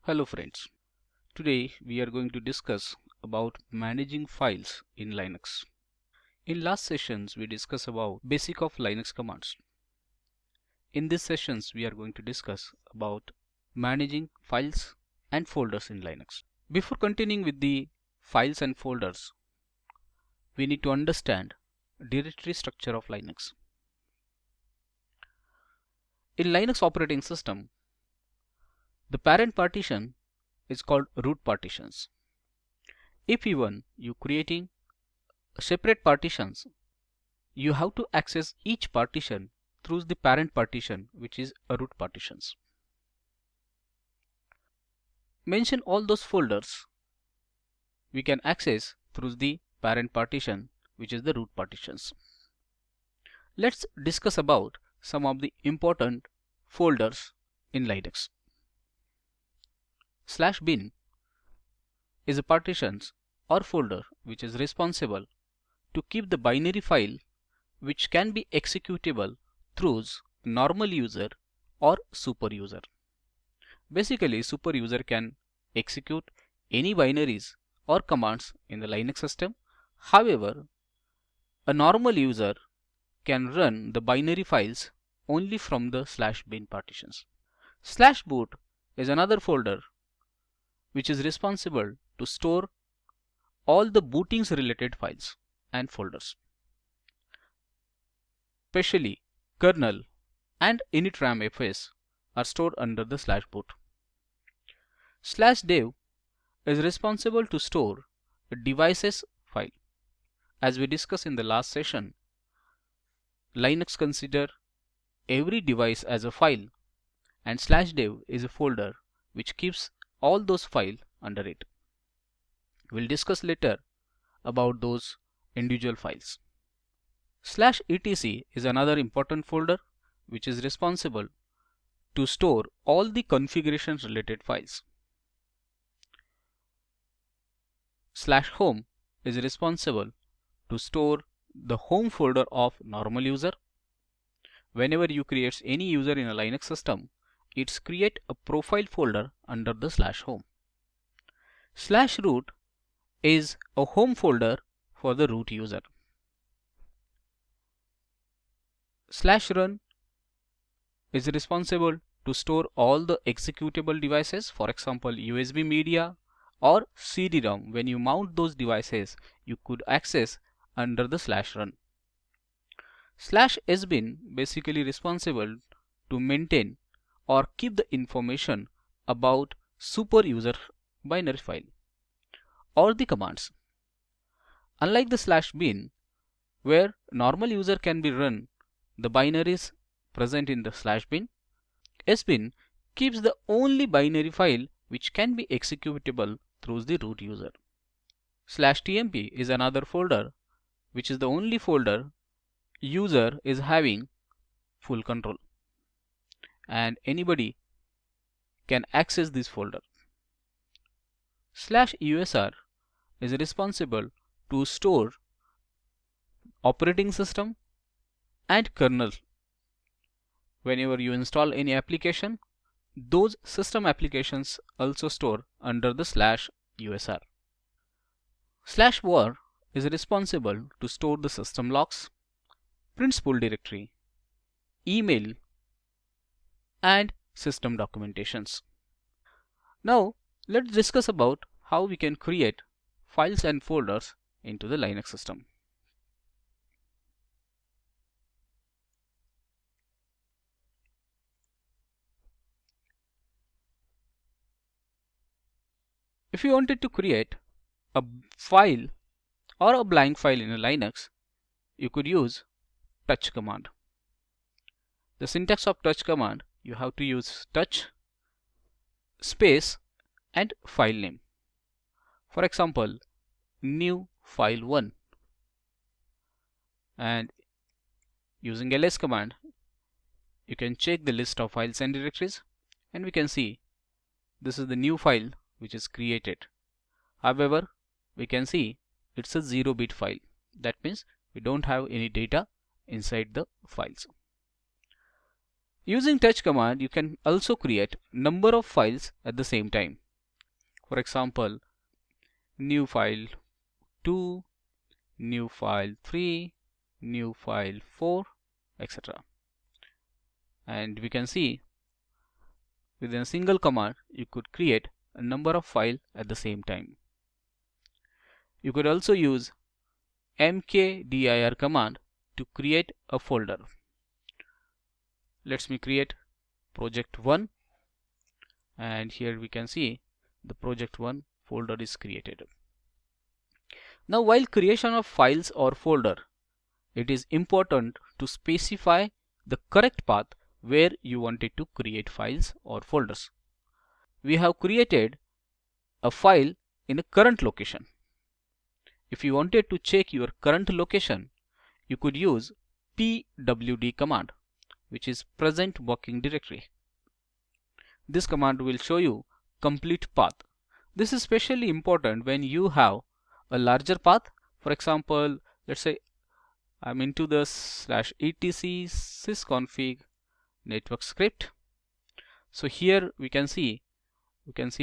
Hello friends, today we are going to discuss about managing files in Linux. In last sessions we discussed about basic of Linux commands. In these sessions we are going to discuss about managing files and folders in Linux. Before continuing with the files and folders, we need to understand directory structure of Linux. In Linux operating system, the parent partition is called root partitions. If even you creating separate partitions, you have to access each partition through the parent partition, which is a root partitions. Mention all those folders we can access through the parent partition, which is the root partitions. Let's discuss about some of the important folders in Linux. /bin is a partitions or folder which is responsible to keep the binary file which can be executable through normal user or super user. Basically, super user can execute any binaries or commands in the Linux system. However, a normal user can run the binary files only from the /bin partitions. /boot is another folder which is responsible to store all the bootings related files and folders. Especially kernel and initramfs are stored under the /boot. /dev is responsible to store a devices file. As we discussed in the last session, Linux consider every device as a file, and /dev is a folder which keeps all those files under it. We'll discuss later about those individual files. /etc is another important folder which is responsible to store all the configuration related files. /home is responsible to store the home folder of normal user. Whenever you create any user in a Linux system, it's create a profile folder under the /home. /root is a home folder for the root user. /run is responsible to store all the executable devices, for example USB media or CD-ROM. When you mount those devices, you could access under the /run. /sbin basically responsible to maintain or keep the information about super user binary file or the commands. Unlike the /bin, where normal user can be run the binaries present in the /bin, sbin keeps the only binary file which can be executable through the root user. /tmp is another folder which is the only folder user is having full control, and anybody can access this folder. /usr is responsible to store operating system and kernel. Whenever you install any application, those system applications also store under the /usr. /var is responsible to store the system logs, principal directory, email, and system documentations. Now let's discuss about how we can create files and folders into the Linux system. If you wanted to create a file or a blank file in a Linux, you could use touch command. The syntax of touch command, you have to use touch space and file name. For example, new file 1, and using ls command you can check the list of files and directories, and we can see this is the new file which is created. However, we can see it's a 0-bit file. That means we don't have any data inside the files. Using touch command, you can also create number of files at the same time. For example, new file 2, new file 3, new file 4, etc. And we can see within a single command you could create a number of files at the same time. You could also use mkdir command to create a folder. Let me create project 1, and here we can see the project 1 folder is created. Now, while creation of files or folder, it is important to specify the correct path where you wanted to create files or folders. We have created a file in a current location. If you wanted to check your current location, you could use pwd command, which is present working directory. This command will show you complete path. This is especially important when you have a larger path. For example, let's say I'm into the /etc sysconfig network script. So here we can see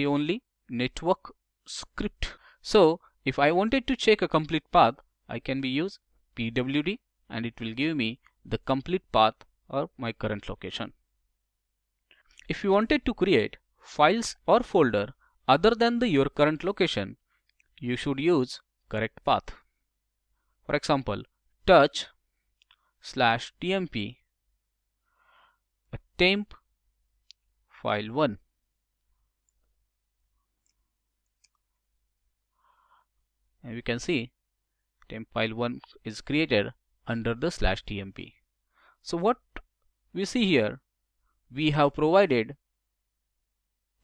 only network script. So if I wanted to check a complete path, I can use pwd and it will give me the complete path or my current location. If you wanted to create files or folder other than your current location, you should use correct path. For example, touch/tmp temp file 1. And we can see temp file 1 is created under the /tmp. So what we see here, we have provided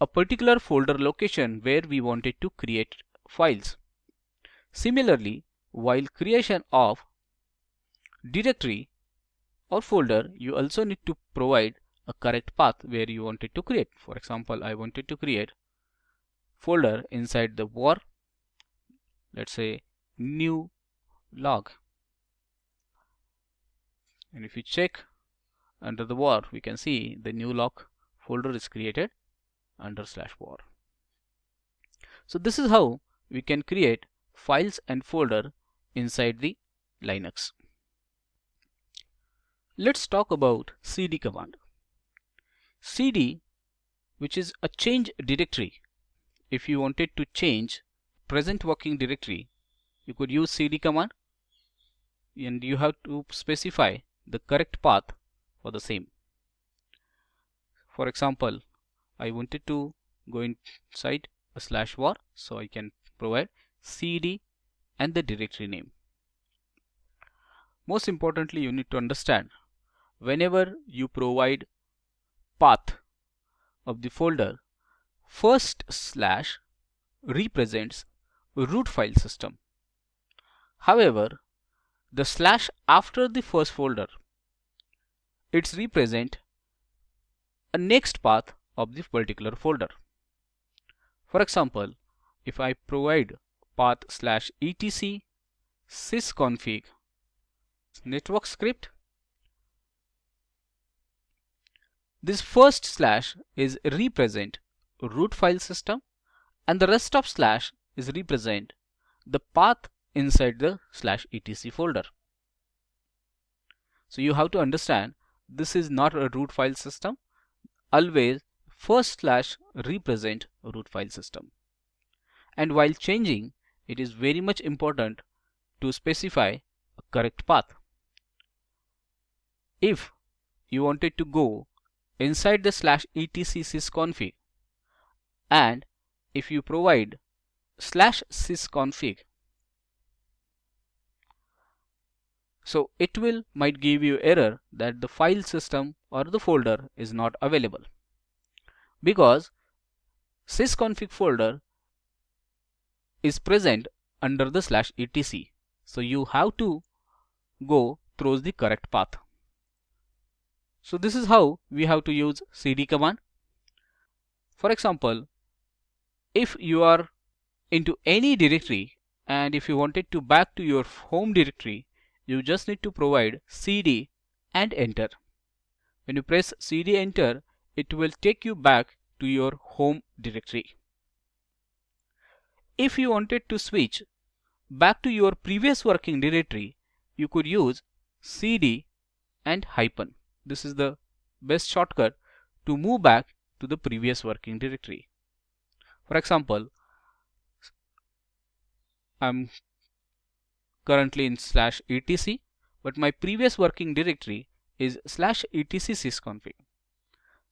a particular folder location where we wanted to create files. Similarly, while creation of directory or folder, you also need to provide a correct path where you wanted to create. For example, I wanted to create folder inside the var, let's say new log. And if you check under the var, we can see the new log folder is created under /var. So this is how we can create files and folder inside the Linux. Let's talk about cd command. Cd, which is a change directory. If you wanted to change present working directory, you could use cd command, and you have to specify the correct path for the same. For example, I wanted to go inside a /var, so I can provide cd and the directory name. Most importantly, you need to understand, whenever you provide path of the folder, first slash represents root file system. However, the slash after the first folder, it's represent a next path of the particular folder. For example, if I provide path /etc sysconfig network script, this first slash is represent root file system, and the rest of slash is represent the path inside the /etc folder. So you have to understand, this is not a root file system. Always first slash represent root file system. And while changing, it is very much important to specify a correct path. If you wanted to go inside the /etc sysconfig, and if you provide /sysconfig, so it might give you error that the file system or the folder is not available, because sysconfig folder is present under the /etc. So you have to go through the correct path. So this is how we have to use cd command. For example, if you are into any directory and if you wanted to back to your home directory, you just need to provide cd and enter. When you press CD enter, it will take you back to your home directory. If you wanted to switch back to your previous working directory, you could use CD and hyphen. This is the best shortcut to move back to the previous working directory. For example, I'm currently in /etc, but my previous working directory is /etc sysconfig.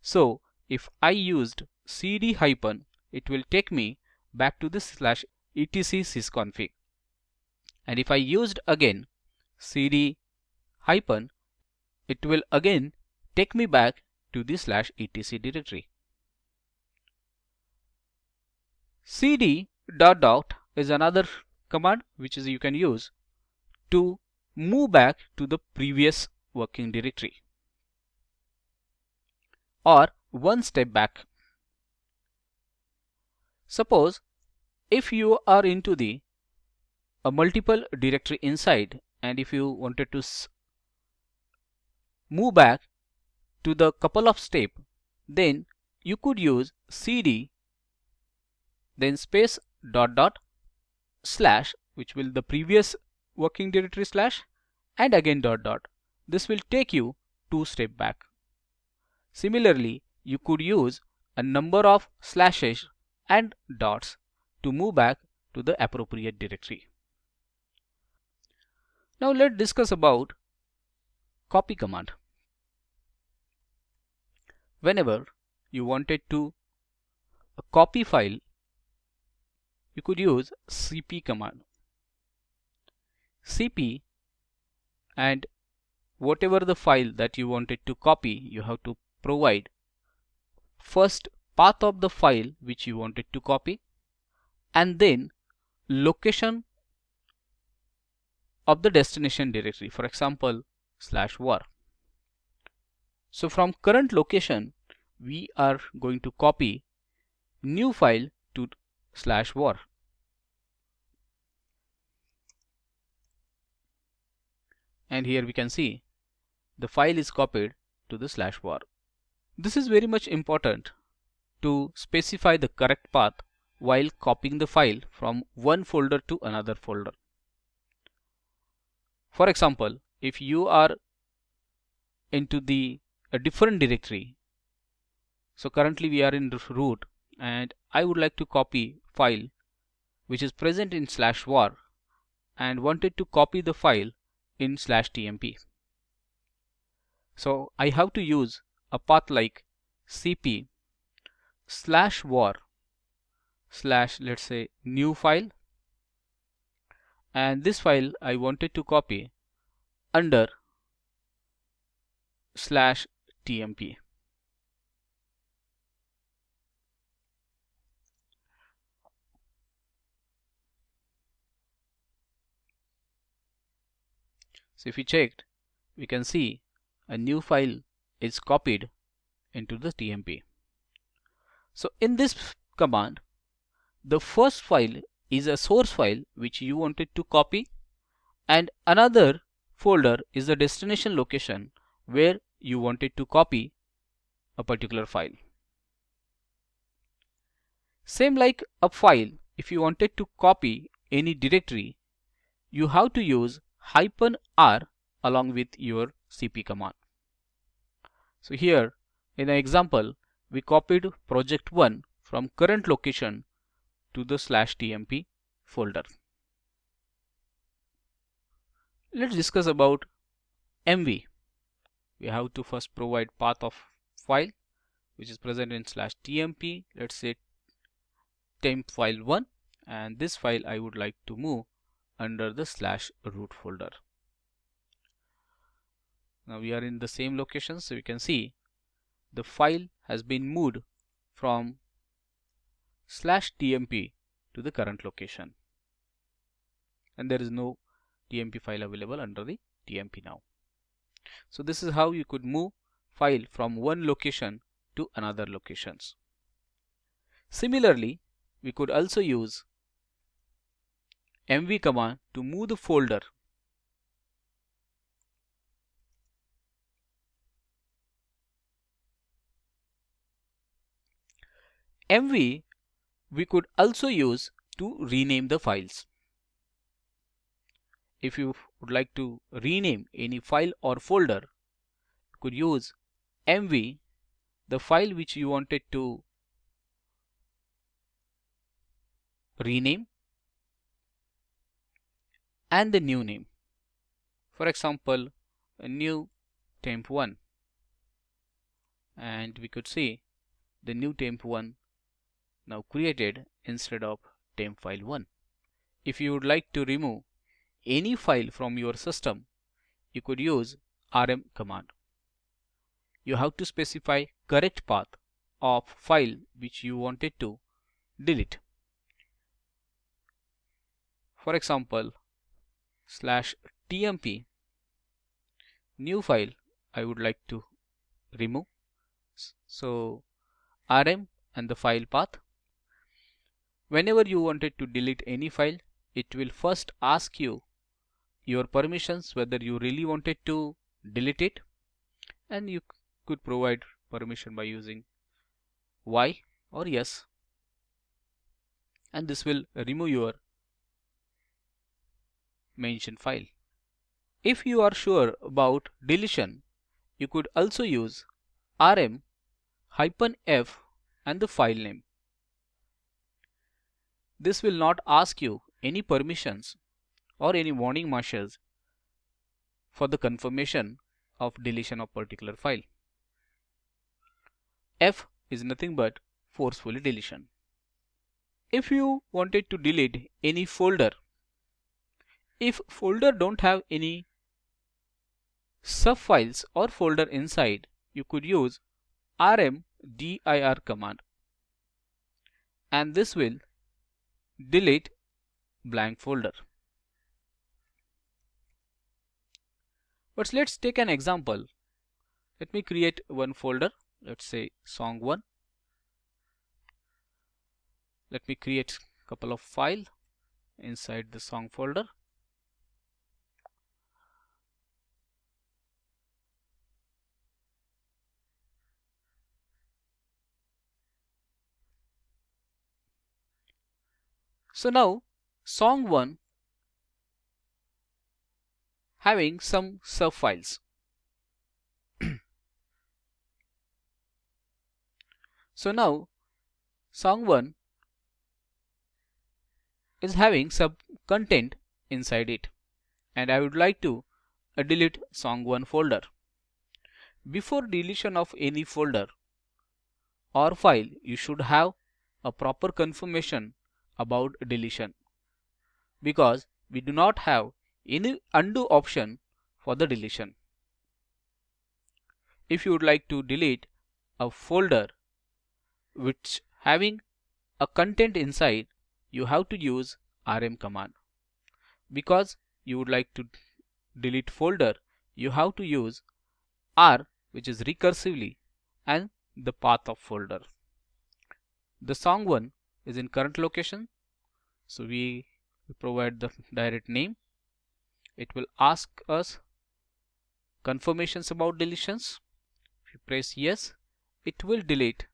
So if I used CD hyphen, it will take me back to this /etc sysconfig. And if I used again CD hyphen, it will again take me back to the /etc directory. CD dot dot is another command which is you can use to move back to the previous working directory or one step back. Suppose if you are into the a multiple directory inside, and if you wanted to move back to the couple of step, then you could use CD then space dot dot slash, which will the previous working directory slash, and again dot dot. This will take you 2 step back. Similarly, you could use a number of slashes and dots to move back to the appropriate directory. Now let's discuss about copy command. Whenever you wanted to copy file, you could use cp command. Cp, and whatever the file that you wanted to copy, you have to provide first path of the file which you wanted to copy, and then location of the destination directory, for example /var. So from current location we are going to copy new file to /var. And here we can see the file is copied to the /var. This is very much important to specify the correct path while copying the file from one folder to another folder. For example, if you are into a different directory, so currently we are in root and I would like to copy file which is present in /var and wanted to copy the file in /tmp. So I have to use a path like cp /var / let's say new file, and this file I wanted to copy under /tmp. So if we checked, we can see a new file is copied into the tmp. So in this command, the first file is a source file which you wanted to copy, and another folder is the destination location where you wanted to copy a particular file. Same like a file, if you wanted to copy any directory, you have to use -r along with your cp command. So here in an example, we copied project 1 from current location to the /tmp folder. Let's discuss about mv. We have to first provide path of file which is present in /tmp. Let's say temp file 1, and this file I would like to move under the /root folder. Now we are in the same location, so you can see the file has been moved from /tmp to the current location, and there is no tmp file available under the tmp now. So this is how you could move file from one location to another locations. Similarly, we could also use mv command to move the folder MV we could also use to rename the files. If you would like to rename any file or folder, you could use MV, the file which you wanted to rename, and the new name. For example, a new temp1, and we could see the new temp1 now created instead of temp file 1. If you would like to remove any file from your system, you could use rm command. You have to specify correct path of file which you wanted to delete. For example, /tmp, new file I would like to remove. So rm and the file path. Whenever you wanted to delete any file, it will first ask you your permissions, whether you really wanted to delete it, and you could provide permission by using Y or yes, and this will remove your mentioned file. If you are sure about deletion, you could also use rm -f and the file name. This will not ask you any permissions or any warning message for the confirmation of deletion of particular file. F is nothing but forcefully deletion. If you wanted to delete any folder, if folder don't have any subfiles or folder inside, you could use rmdir command, and this will delete blank folder. But let's take an example. Let me create one folder, let's say song1. Let me create a couple of files inside the song folder. So now song1 having some subfiles. So now song1 is having some content inside it, and I would like to delete song1 folder. Before deletion of any folder or file, you should have a proper confirmation about deletion, because we do not have any undo option for the deletion. If you would like to delete a folder which having a content inside, you have to use rm command. Because you would like to delete folder, you have to use r, which is recursively, and the path of folder. The song1 is in current location, so we provide the direct name. It will ask us confirmations about deletions. If you press yes, it will delete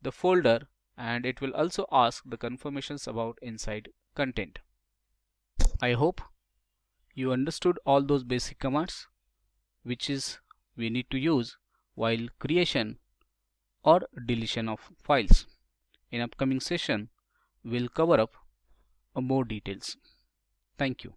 the folder, and it will also ask the confirmations about inside content. I hope you understood all those basic commands which is we need to use while creation or deletion of files. In upcoming session, we'll cover up more details. Thank you.